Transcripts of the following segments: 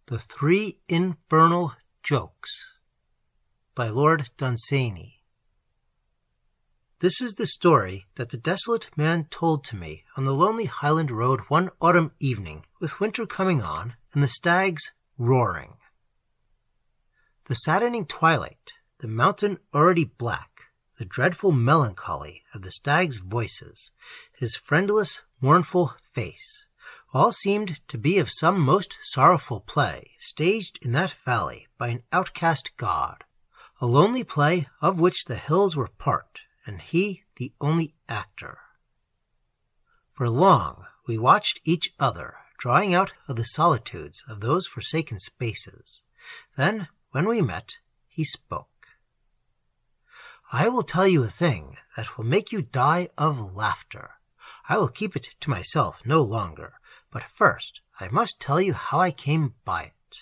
The 3 Infernal Jokes by Lord Dunsany. This is the story that the desolate man told to me on the lonely Highland road one autumn evening, with winter coming on and the stags roaring. The saddening twilight, the mountain already black, the dreadful melancholy of the stags' voices, his friendless, mournful face, all seemed to be of some most sorrowful play staged in that valley by an outcast god, a lonely play of which the hills were part, and he the only actor. For long we watched each other, drawing out of the solitudes of those forsaken spaces. Then, when we met, he spoke. "I will tell you a thing that will make you die of laughter. I will keep it to myself no longer. But first, I must tell you how I came by it."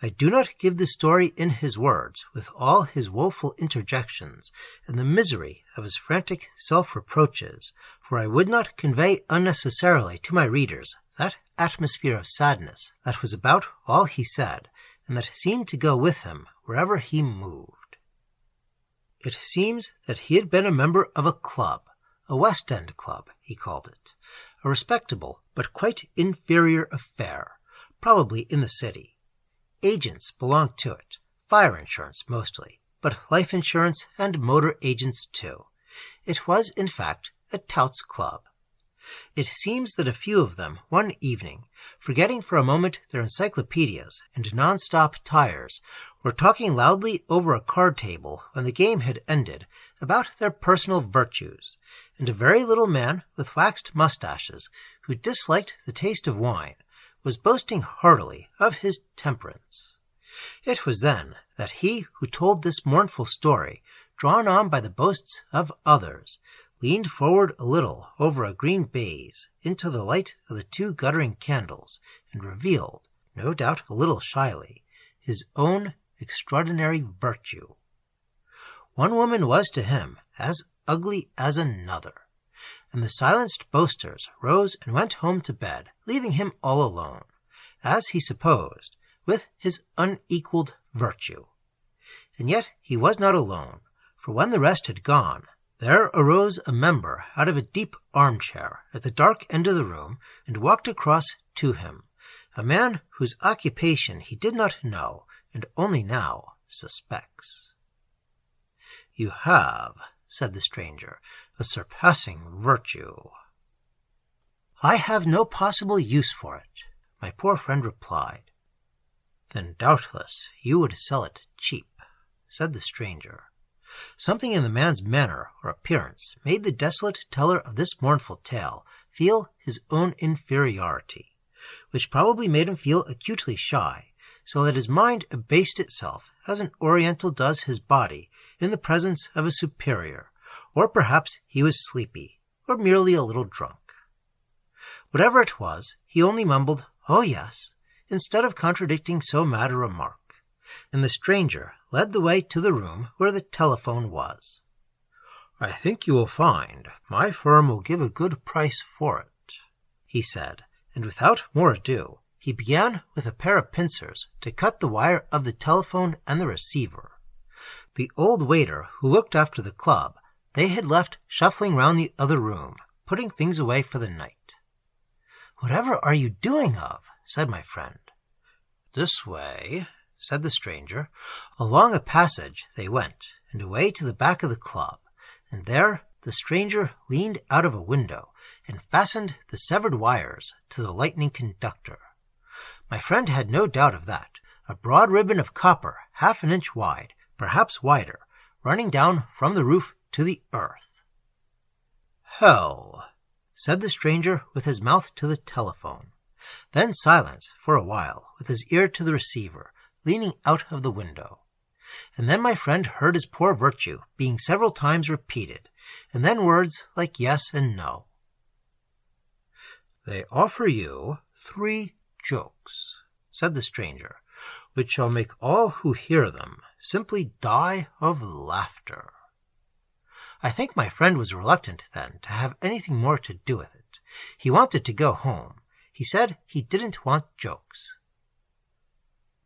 I do not give the story in his words, with all his woeful interjections, and the misery of his frantic self-reproaches, for I would not convey unnecessarily to my readers that atmosphere of sadness that was about all he said, and that seemed to go with him wherever he moved. It seems that he had been a member of a club, a West End club, he called it, a respectable but quite inferior affair, probably in the city. Agents belonged to it, fire insurance mostly, but life insurance and motor agents too. It was, in fact, a touts club. It seems that a few of them, one evening, forgetting for a moment their encyclopedias and non-stop tires, were talking loudly over a card table when the game had ended about their personal virtues, and a very little man with waxed mustaches, who disliked the taste of wine, was boasting heartily of his temperance. It was then that he who told this mournful story, drawn on by the boasts of others, leaned forward a little over a green baize into the light of the 2 guttering candles, and revealed, no doubt a little shyly, his own extraordinary virtue. One woman was to him as ugly as another, and the silenced boasters rose and went home to bed, leaving him all alone, as he supposed, with his unequalled virtue. And yet he was not alone, for when the rest had gone, there arose a member out of a deep armchair at the dark end of the room and walked across to him, a man whose occupation he did not know and only now suspects. "You have," said the stranger, "a surpassing virtue." "I have no possible use for it," my poor friend replied. "Then doubtless you would sell it cheap," said the stranger. Something in the man's manner or appearance made the desolate teller of this mournful tale feel his own inferiority, which probably made him feel acutely shy, so that his mind abased itself as an Oriental does his body in the presence of a superior, or perhaps he was sleepy, or merely a little drunk. Whatever it was, he only mumbled, "Oh yes," instead of contradicting so mad a remark, and the stranger led the way to the room where the telephone was. "I think you will find my firm will give a good price for it," he said, and without more ado, he began with a pair of pincers to cut the wire of the telephone and the receiver. The old waiter who looked after the club they had left shuffling round the other room, putting things away for the night. "Whatever are you doing of?" said my friend. "This way," said the stranger. Along a passage they went, and away to the back of the club, and there the stranger leaned out of a window and fastened the severed wires to the lightning conductor. My friend had no doubt of that, a broad ribbon of copper, half an inch wide, perhaps wider, running down from the roof to the earth. "Hell," said the stranger with his mouth to the telephone. Then silence for a while, with his ear to the receiver, leaning out of the window. And then my friend heard his poor virtue being several times repeated, and then words like yes and no. "They offer you 3 jokes," said the stranger, "which shall make all who hear them simply die of laughter." I think my friend was reluctant then to have anything more to do with it. He wanted to go home. He said he didn't want jokes.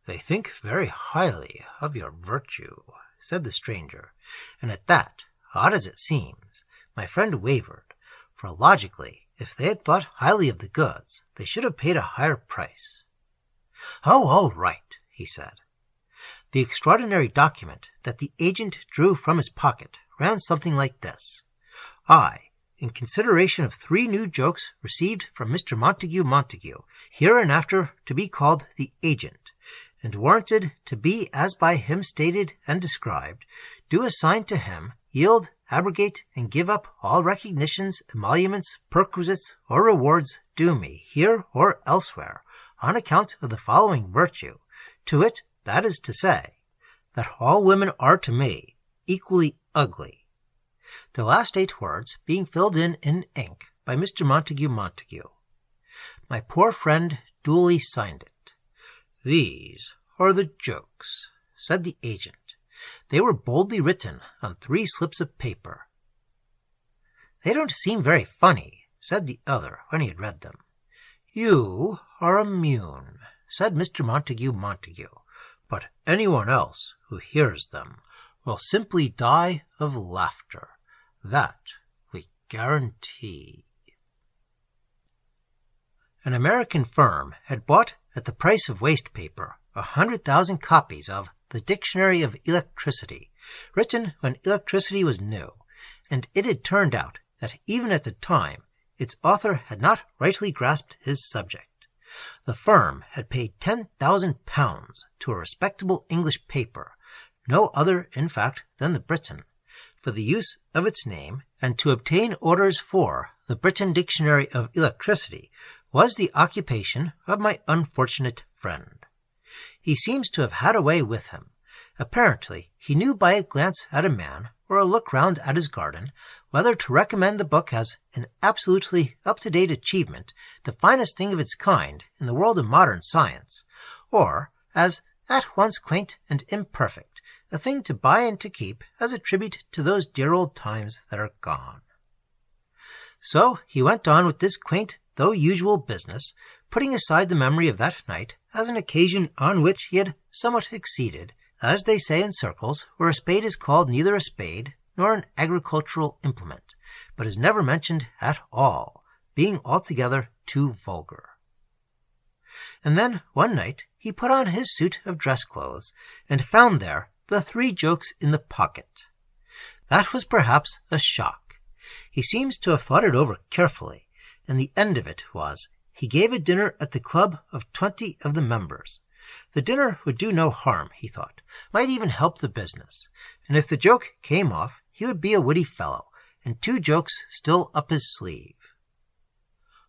"They think very highly of your virtue," said the stranger, and at that, odd as it seems, my friend wavered, for logically, if they had thought highly of the goods, they should have paid a higher price. "Oh, all right," he said. The extraordinary document that the agent drew from his pocket ran something like this: "I, in consideration of 3 new jokes received from Mr. Montagu-Montague, hereinafter to be called the agent, and warranted to be as by him stated and described, do assign to him, yield, abrogate, and give up all recognitions, emoluments, perquisites, or rewards due me, here or elsewhere, on account of the following virtue, to wit, that is to say, that all women are to me equally ugly." The last 8 words being filled in ink by Mr. Montagu-Montague. My poor friend duly signed it. "These are the jokes," said the agent. They were boldly written on 3 slips of paper. "They don't seem very funny," said the other when he had read them. "You are immune," said Mr. Montagu-Montague, "but anyone else who hears them will simply die of laughter. That we guarantee." An American firm had bought at the price of waste paper 100,000 copies of The Dictionary of Electricity, written when electricity was new, and it had turned out that even at the time its author had not rightly grasped his subject. The firm had paid £10,000 to a respectable English paper, no other, in fact, than the Briton, for the use of its name, and to obtain orders for the Briton Dictionary of Electricity was the occupation of my unfortunate friend. He seems to have had a way with him. Apparently, he knew by a glance at a man, or a look round at his garden, whether to recommend the book as an absolutely up-to-date achievement, the finest thing of its kind in the world of modern science, or as at once quaint and imperfect, a thing to buy and to keep as a tribute to those dear old times that are gone. So he went on with this quaint though usual business, putting aside the memory of that night as an occasion on which he had somewhat exceeded, as they say in circles where a spade is called neither a spade nor an agricultural implement, but is never mentioned at all, being altogether too vulgar. And then one night he put on his suit of dress clothes, and found there the 3 jokes in the pocket. That was perhaps a shock. He seems to have thought it over carefully, and the end of it was he gave a dinner at the club of 20 of the members. The dinner would do no harm, he thought, might even help the business, and if the joke came off, he would be a witty fellow, and 2 jokes still up his sleeve.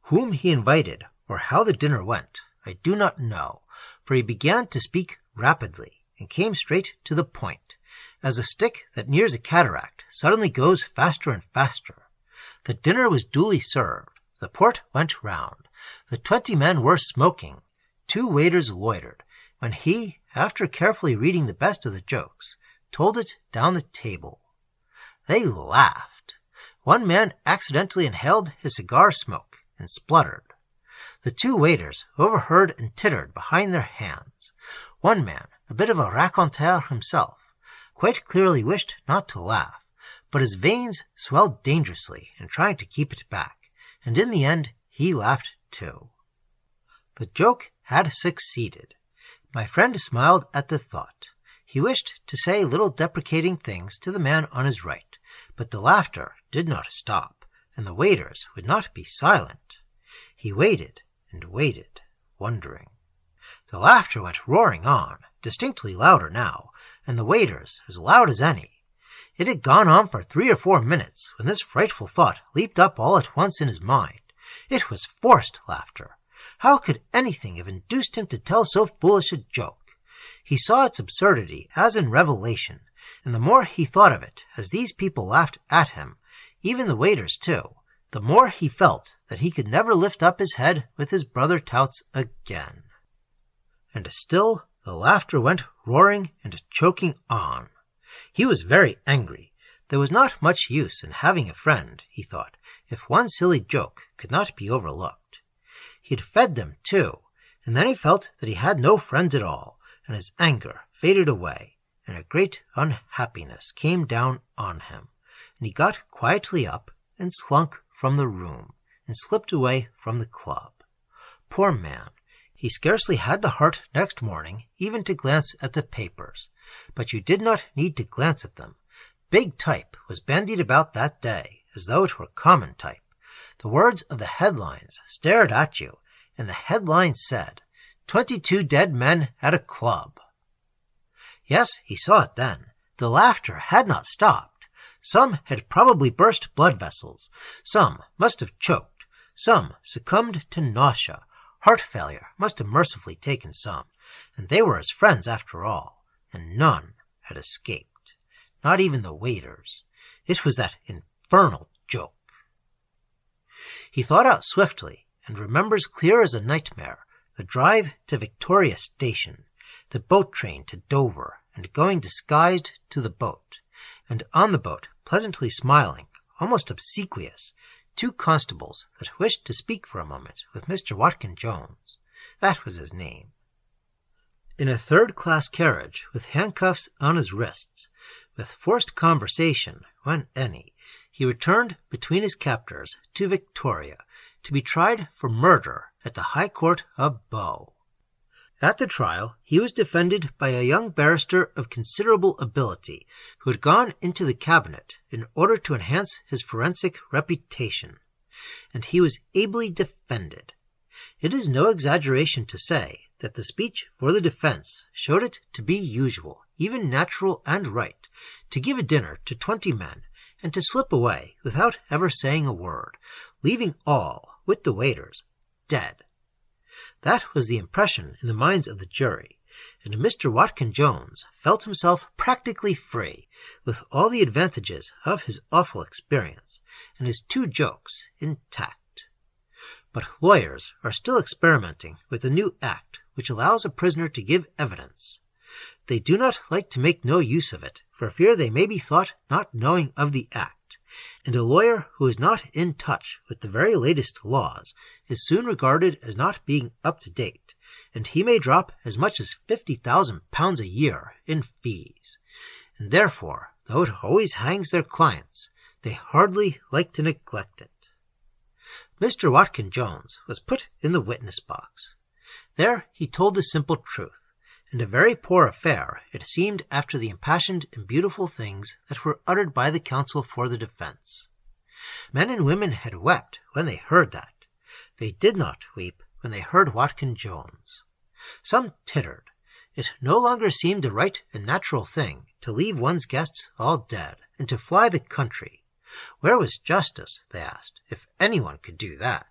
Whom he invited, or how the dinner went, I do not know, for he began to speak rapidly, and came straight to the point, as a stick that nears a cataract suddenly goes faster and faster. The dinner was duly served, the port went round, the 20 men were smoking, 2 waiters loitered, when he, after carefully reading the best of the jokes, told it down the table. They laughed. One man accidentally inhaled his cigar smoke and spluttered. The 2 waiters overheard and tittered behind their hands. One man, a bit of a raconteur himself, quite clearly wished not to laugh, but his veins swelled dangerously in trying to keep it back, and in the end he laughed too. The joke had succeeded. My friend smiled at the thought. He wished to say little deprecating things to the man on his right, but the laughter did not stop, and the waiters would not be silent. He waited and waited, wondering. The laughter went roaring on, distinctly louder now, and the waiters as loud as any. It had gone on for 3 or 4 minutes when this frightful thought leaped up all at once in his mind. It was forced laughter. How could anything have induced him to tell so foolish a joke? He saw its absurdity as in revelation, and the more he thought of it as these people laughed at him, even the waiters too, the more he felt that he could never lift up his head with his brother touts again. And still the laughter went roaring and choking on. He was very angry. There was not much use in having a friend, he thought, if one silly joke could not be overlooked. He had fed them too, and then he felt that he had no friends at all, and his anger faded away, and a great unhappiness came down on him, and he got quietly up and slunk from the room, and slipped away from the club. Poor man! He scarcely had the heart next morning even to glance at the papers. But you did not need to glance at them. Big type was bandied about that day, as though it were common type. The words of the headlines stared at you, and the headline said, 22 dead men at a club. Yes, he saw it then. The laughter had not stopped. Some had probably burst blood vessels. Some must have choked. Some succumbed to nausea. Heart failure must have mercifully taken some, and they were his friends after all, and none had escaped. Not even the waiters. It was that infernal joke. He thought out swiftly, and remembers clear as a nightmare the drive to Victoria Station, the boat train to Dover, and going disguised to the boat, and on the boat, pleasantly smiling, almost obsequious, 2 constables that wished to speak for a moment with Mr. Watkyn-Jones. That was his name. In a 3rd-class carriage, with handcuffs on his wrists, with forced conversation, when any, he returned between his captors to Victoria, to be tried for murder at the High Court of Bow. At the trial, he was defended by a young barrister of considerable ability, who had gone into the cabinet in order to enhance his forensic reputation, and he was ably defended. It is no exaggeration to say that the speech for the defense showed it to be usual, even natural and right, to give a dinner to 20 men, and to slip away without ever saying a word, leaving all, with the waiters, dead. That was the impression in the minds of the jury, and Mr. Watkyn-Jones felt himself practically free, with all the advantages of his awful experience, and his 2 jokes intact. But lawyers are still experimenting with a new act which allows a prisoner to give evidence. They do not like to make no use of it, for fear they may be thought not knowing of the act, and a lawyer who is not in touch with the very latest laws is soon regarded as not being up to date, and he may drop as much as £50,000 a year in fees. And therefore, though it always hangs their clients, they hardly like to neglect it. Mr. Watkyn-Jones was put in the witness box. There he told the simple truth, and a very poor affair it seemed after the impassioned and beautiful things that were uttered by the counsel for the defense. Men and women had wept when they heard that. They did not weep when they heard Watkyn-Jones. Some tittered. It no longer seemed a right and natural thing to leave one's guests all dead, and to fly the country. Where was justice, they asked, if anyone could do that?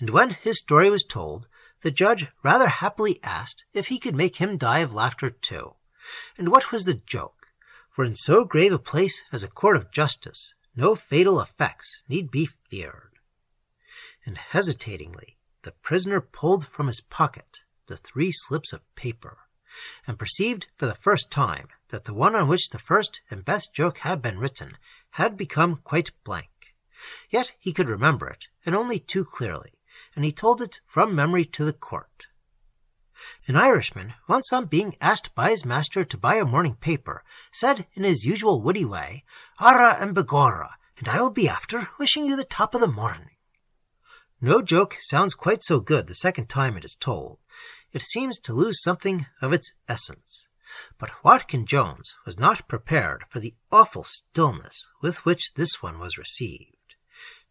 And when his story was told, the judge rather happily asked if he could make him die of laughter too. And what was the joke? For in so grave a place as a court of justice, no fatal effects need be feared. And hesitatingly, the prisoner pulled from his pocket the 3 slips of paper, and perceived for the first time that the one on which the first and best joke had been written had become quite blank. Yet he could remember it, and only too clearly, and he told it from memory to the court. An Irishman, once on being asked by his master to buy a morning paper, said in his usual witty way, "Arrah and begorra, and I will be after wishing you the top of the morning." No joke sounds quite so good the second time it is told. It seems to lose something of its essence. But Watkyn-Jones was not prepared for the awful stillness with which this one was received.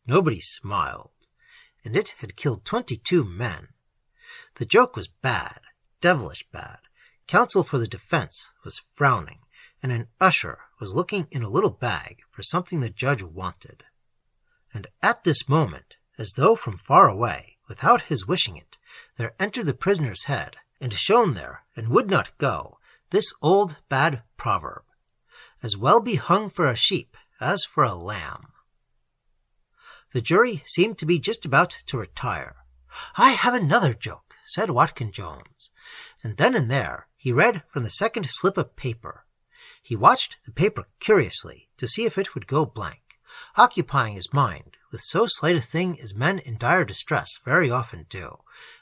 Nobody smiled, and it had killed 22 men. The joke was bad, devilish bad. Counsel for the defense was frowning, and an usher was looking in a little bag for something the judge wanted. And at this moment, as though from far away, without his wishing it, there entered the prisoner's head, and shone there, and would not go, this old bad proverb, "As well be hung for a sheep as for a lamb." The jury seemed to be just about to retire. "I have another joke," said Watkyn-Jones, and then and there he read from the 2nd slip of paper. He watched the paper curiously to see if it would go blank, occupying his mind with so slight a thing as men in dire distress very often do,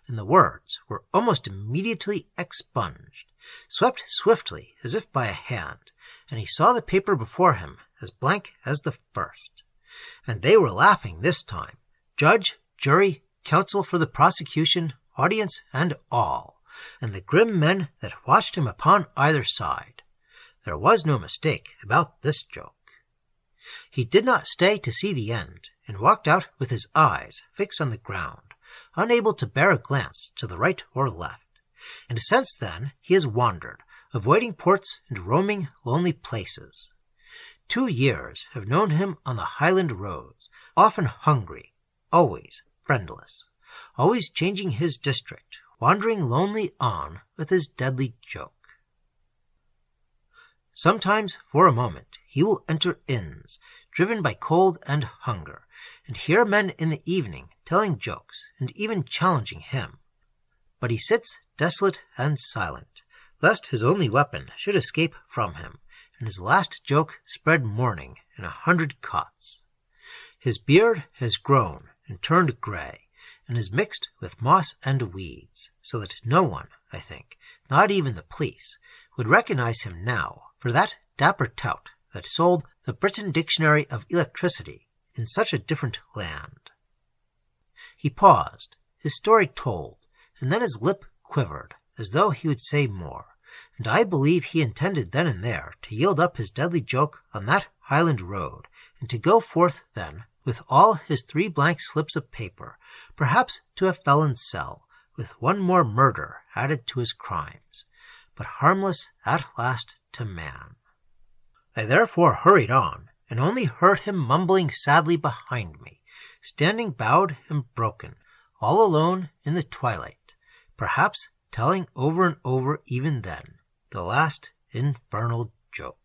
and the words were almost immediately expunged, swept swiftly as if by a hand, and he saw the paper before him as blank as the first. And they were laughing this time, judge, jury, counsel for the prosecution, audience, and all, and the grim men that watched him upon either side. There was no mistake about this joke. He did not stay to see the end, and walked out with his eyes fixed on the ground, unable to bear a glance to the right or left. And since then he has wandered, avoiding ports and roaming lonely places. 2 years have known him on the Highland roads, often hungry, always friendless, always changing his district, wandering lonely on with his deadly joke. Sometimes, for a moment, he will enter inns, driven by cold and hunger, and hear men in the evening telling jokes and even challenging him. But he sits desolate and silent, lest his only weapon should escape from him, and his last joke spread mourning in 100 cots. His beard has grown and turned grey, and is mixed with moss and weeds, so that no one, I think, not even the police, would recognize him now for that dapper tout that sold the Britain Dictionary of Electricity in such a different land. He paused, his story told, and then his lip quivered, as though he would say more, and I believe he intended then and there to yield up his deadly joke on that Highland road, and to go forth then with all his 3 blank slips of paper, perhaps to a felon's cell, with one more murder added to his crimes, but harmless at last to man. I therefore hurried on, and only heard him mumbling sadly behind me, standing bowed and broken, all alone in the twilight, perhaps telling over and over even then the last infernal joke.